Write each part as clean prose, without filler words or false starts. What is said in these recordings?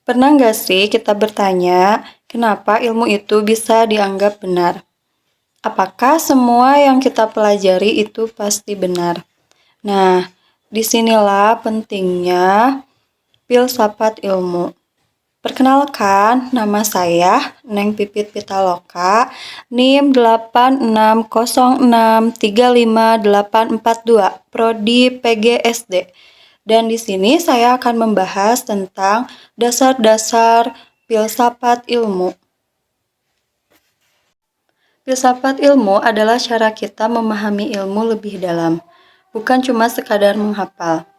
Pernah nggak sih kita bertanya, kenapa ilmu itu bisa dianggap benar? Apakah semua yang kita pelajari itu pasti benar? Nah, disinilah pentingnya filsafat ilmu. Perkenalkan, nama saya Neng Pipit Pitaloka, NIM 8606358842, Prodi PGSD. Dan di sini saya akan membahas tentang dasar-dasar filsafat ilmu. Filsafat ilmu adalah cara kita memahami ilmu lebih dalam, bukan cuma sekadar menghafal.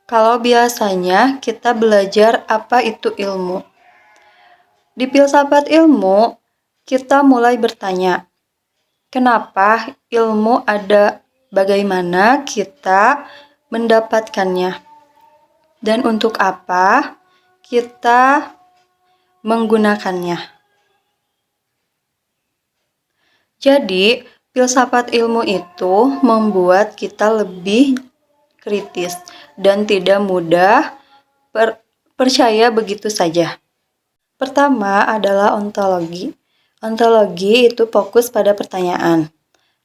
Kalau biasanya kita belajar apa itu ilmu. Di filsafat ilmu, kita mulai bertanya, kenapa ilmu ada, bagaimana kita mendapatkannya, dan untuk apa kita menggunakannya. Jadi, filsafat ilmu itu membuat kita lebih kritis dan tidak mudah percaya begitu saja. Pertama adalah ontologi. Ontologi itu fokus pada pertanyaan.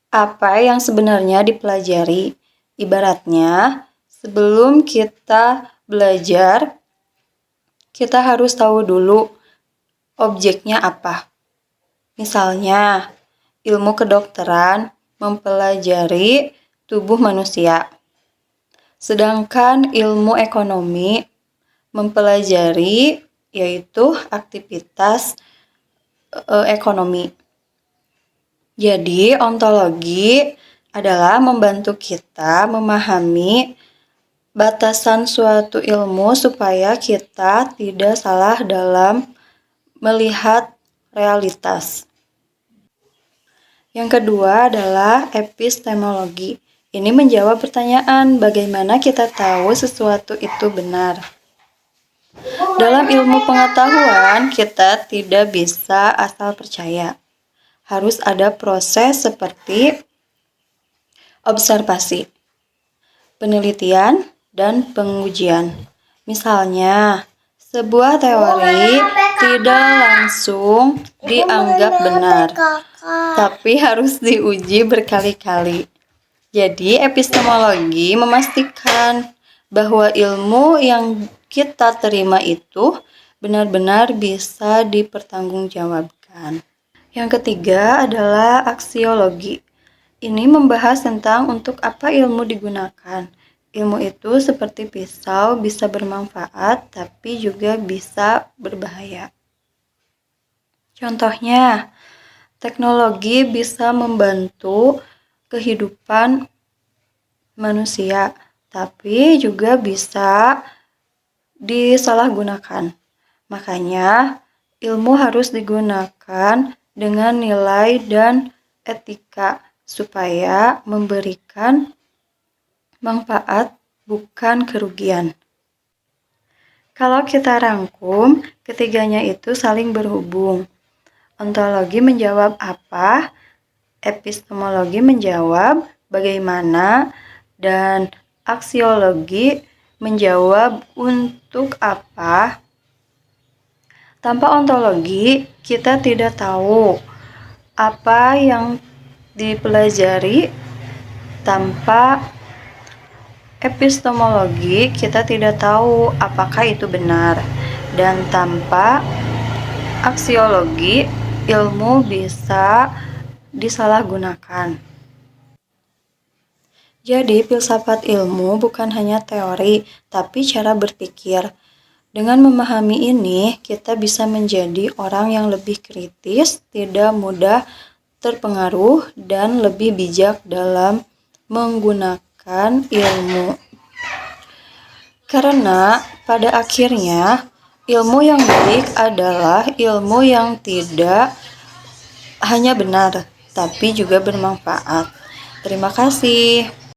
Apa yang sebenarnya dipelajari? Ibaratnya, sebelum kita belajar, kita harus tahu dulu objeknya apa. Misalnya, ilmu kedokteran mempelajari tubuh manusia. Sedangkan ilmu ekonomi mempelajari yaitu aktivitas ekonomi. Jadi, ontologi adalah membantu kita memahami batasan suatu ilmu supaya kita tidak salah dalam melihat realitas. Yang kedua adalah epistemologi. Ini menjawab pertanyaan bagaimana kita tahu sesuatu itu benar. Dalam ilmu pengetahuan, kita tidak bisa asal percaya. Harus ada proses seperti observasi, penelitian, dan pengujian. Misalnya, sebuah teori tidak langsung dianggap benar, tapi harus diuji berkali-kali. Jadi, epistemologi memastikan bahwa ilmu yang kita terima itu benar-benar bisa dipertanggungjawabkan. Yang ketiga adalah aksiologi. Ini membahas tentang untuk apa ilmu digunakan. Ilmu itu seperti pisau, bisa bermanfaat, tapi juga bisa berbahaya. Contohnya, teknologi bisa membantu kehidupan manusia, tapi juga bisa disalahgunakan. Makanya, ilmu harus digunakan dengan nilai dan etika supaya memberikan manfaat bukan kerugian. Kalau kita rangkum, ketiganya itu saling berhubung. Ontologi menjawab apa, epistemologi menjawab bagaimana, dan aksiologi menjawab untuk apa. Tanpa ontologi, kita tidak tahu apa yang dipelajari. Tanpa epistemologi, kita tidak tahu apakah itu benar. Dan tanpa aksiologi, ilmu bisa disalahgunakan. Jadi, filsafat ilmu bukan hanya teori, tapi cara berpikir. Dengan memahami ini, kita bisa menjadi orang yang lebih kritis, tidak mudah terpengaruh, dan lebih bijak dalam menggunakan ilmu. Karena pada akhirnya, ilmu yang baik adalah ilmu yang tidak hanya benar, tapi juga bermanfaat. Terima kasih.